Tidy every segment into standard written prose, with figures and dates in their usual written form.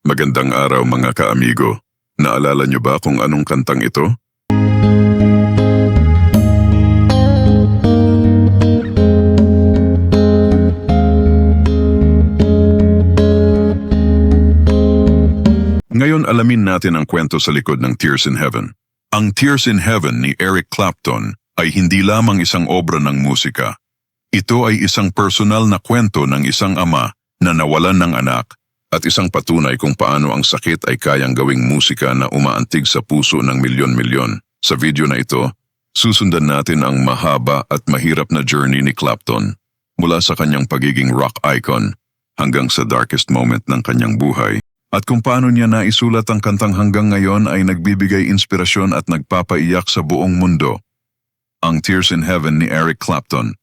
Magandang araw mga kaamigo. Naalala niyo ba kung anong kantang ito? Ngayon alamin natin ang kwento sa likod ng Tears in Heaven. Ang Tears in Heaven ni Eric Clapton ay hindi lamang isang obra ng musika. Ito ay isang personal na kwento ng isang ama na nawalan ng anak at isang patunay kung paano ang sakit ay kayang gawing musika na umaantig sa puso ng milyon-milyon. Sa video na ito, susundan natin ang mahaba at mahirap na journey ni Clapton mula sa kanyang pagiging rock icon hanggang sa darkest moment ng kanyang buhay at kung paano niya naisulat ang kantang hanggang ngayon ay nagbibigay inspirasyon at nagpapaiyak sa buong mundo. Ang Tears in Heaven ni Eric Clapton.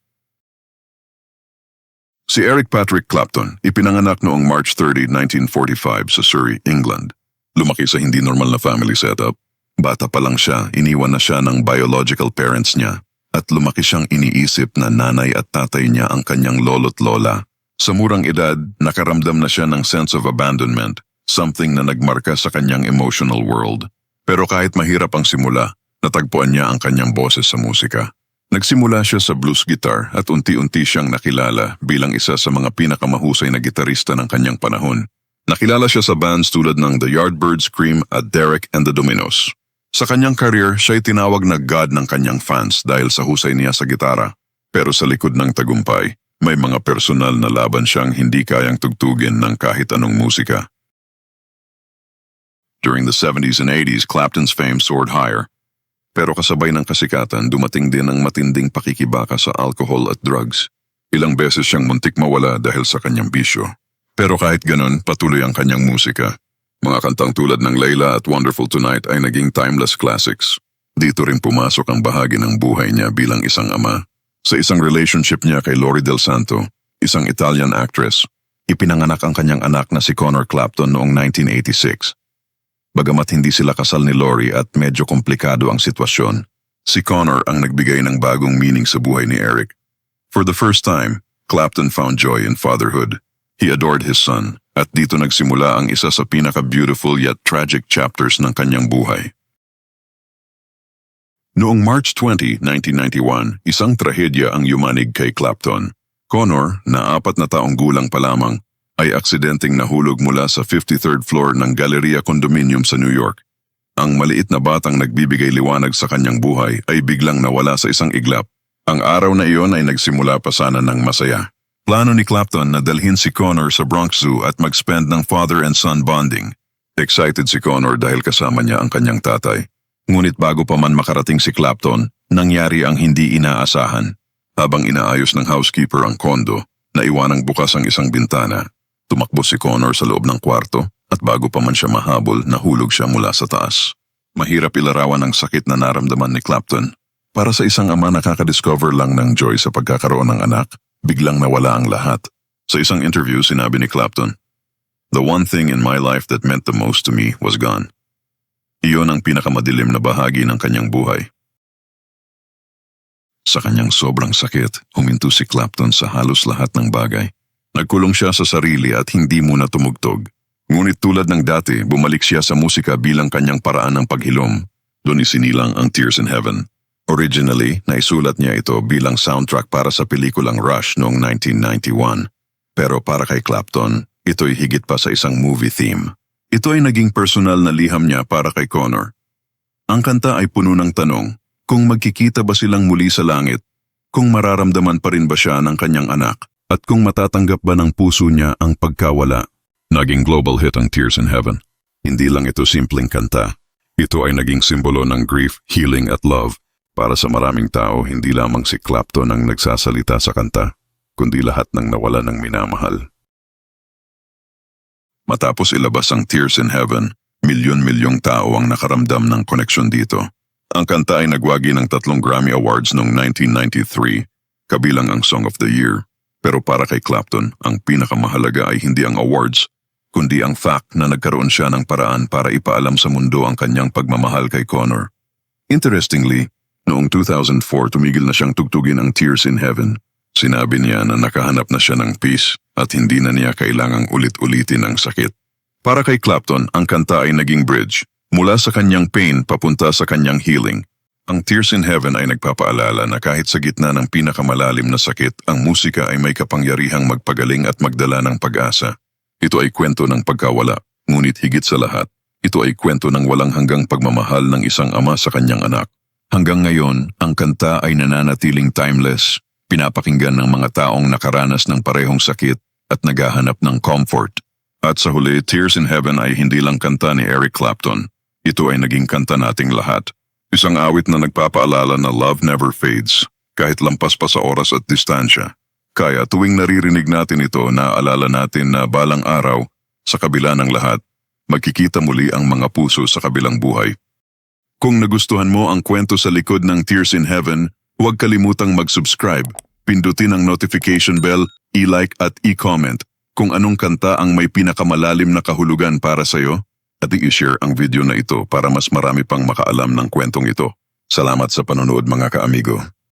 Si Eric Patrick Clapton, ipinanganak noong March 30, 1945 sa Surrey, England. Lumaki sa hindi normal na family setup. Bata pa lang siya, iniwan na siya ng biological parents niya at lumaki siyang iniisip na nanay at tatay niya ang kanyang lolo't lola. Sa murang edad, nakaramdam na siya ng sense of abandonment, something na nagmarka sa kanyang emotional world. Pero kahit mahirap ang simula, natagpuan niya ang kanyang boses sa musika. Nagsimula siya sa blues guitar at unti-unti siyang nakilala bilang isa sa mga pinakamahusay na gitarista ng kanyang panahon. Nakilala siya sa bands tulad ng The Yardbirds, Cream at Derek and the Dominos. Sa kanyang career, siya'y tinawag na God ng kanyang fans dahil sa husay niya sa gitara. Pero sa likod ng tagumpay, may mga personal na laban siyang hindi kayang tugtugin ng kahit anong musika. During the 70s and 80s, Clapton's fame soared higher. Pero kasabay ng kasikatan, dumating din ang matinding pakikibaka sa alcohol at drugs. Ilang beses siyang muntik mawala dahil sa kanyang bisyo. Pero kahit ganun, patuloy ang kanyang musika. Mga kantang tulad ng Layla at Wonderful Tonight ay naging timeless classics. Dito rin pumasok ang bahagi ng buhay niya bilang isang ama. Sa isang relationship niya kay Lori Del Santo, isang Italian actress, ipinanganak ang kanyang anak na si Connor Clapton noong 1986. Bagamat hindi sila kasal ni Lori at medyo komplikado ang sitwasyon, si Connor ang nagbigay ng bagong meaning sa buhay ni Eric. For the first time, Clapton found joy in fatherhood. He adored his son, at dito nagsimula ang isa sa pinaka-beautiful yet tragic chapters ng kanyang buhay. Noong March 20, 1991, isang trahedya ang yumanig kay Clapton. Connor, na 4 na taong gulang pa lamang, ay aksidenteng nahulog mula sa 53rd floor ng Galleria Condominium sa New York. Ang maliit na batang nagbibigay liwanag sa kanyang buhay ay biglang nawala sa isang iglap. Ang araw na iyon ay nagsimula pa sana ng masaya. Plano ni Clapton na dalhin si Connor sa Bronx Zoo at mag-spend ng father and son bonding. Excited si Connor dahil kasama niya ang kanyang tatay. Ngunit bago pa man makarating si Clapton, nangyari ang hindi inaasahan. Habang inaayos ng housekeeper ang kondo, naiwanang bukas ang isang bintana. Tumakbo si Connor sa loob ng kwarto at bago pa man siya mahabol, nahulog siya mula sa taas. Mahirap ilarawan ang sakit na naramdaman ni Clapton. Para sa isang ama nakaka-discover lang ng joy sa pagkakaroon ng anak, biglang nawala ang lahat. Sa isang interview, sinabi ni Clapton, "The one thing in my life that meant the most to me was gone." Iyon ang pinakamadilim na bahagi ng kanyang buhay. Sa kanyang sobrang sakit, huminto si Clapton sa halos lahat ng bagay. Nagkulong siya sa sarili at hindi muna tumugtog. Ngunit tulad ng dati, bumalik siya sa musika bilang kanyang paraan ng paghilom. Doon isinilang ang Tears in Heaven. Originally, naisulat niya ito bilang soundtrack para sa pelikulang Rush noong 1991. Pero para kay Clapton, ito'y higit pa sa isang movie theme. Ito ay naging personal na liham niya para kay Connor. Ang kanta ay puno ng tanong, kung magkikita ba silang muli sa langit, kung mararamdaman pa rin ba siya ng kanyang anak, at kung matatanggap ba ng puso niya ang pagkawala. Naging global hit ang Tears in Heaven. Hindi lang ito simpleng kanta. Ito ay naging simbolo ng grief, healing at love. Para sa maraming tao, hindi lamang si Clapton ang nagsasalita sa kanta, kundi lahat ng nawala ng minamahal. Matapos ilabas ang Tears in Heaven, milyon-milyong tao ang nakaramdam ng koneksyon dito. Ang kanta ay nagwagi ng 3 Grammy Awards noong 1993, kabilang ang Song of the Year. Pero para kay Clapton, ang pinakamahalaga ay hindi ang awards, kundi ang fact na nagkaroon siya ng paraan para ipaalam sa mundo ang kanyang pagmamahal kay Connor. Interestingly, noong 2004 tumigil na siyang tugtugin ang Tears in Heaven. Sinabi niya na nakahanap na siya ng peace at hindi na niya kailangang ulit-ulitin ang sakit. Para kay Clapton, ang kanta ay naging bridge mula sa kanyang pain papunta sa kanyang healing. Ang Tears in Heaven ay nagpapaalala na kahit sa gitna ng pinakamalalim na sakit, ang musika ay may kapangyarihang magpagaling at magdala ng pag-asa. Ito ay kwento ng pagkawala, ngunit higit sa lahat, ito ay kwento ng walang hanggang pagmamahal ng isang ama sa kanyang anak. Hanggang ngayon, ang kanta ay nananatiling timeless, pinapakinggan ng mga taong nakaranas ng parehong sakit at naghahanap ng comfort. At sa huli, Tears in Heaven ay hindi lang kanta ni Eric Clapton. Ito ay naging kanta nating lahat. Isang awit na nagpapaalala na love never fades, kahit lampas pa sa oras at distansya. Kaya tuwing naririnig natin ito, naaalala natin na balang araw, sa kabila ng lahat, magkikita muli ang mga puso sa kabilang buhay. Kung nagustuhan mo ang kwento sa likod ng Tears in Heaven, huwag kalimutang mag-subscribe, pindutin ang notification bell, i-like at i-comment kung anong kanta ang may pinakamalalim na kahulugan para sa'yo at i-share ang video na ito para mas marami pang makaalam ng kwentong ito. Salamat sa panonood mga kaamigo.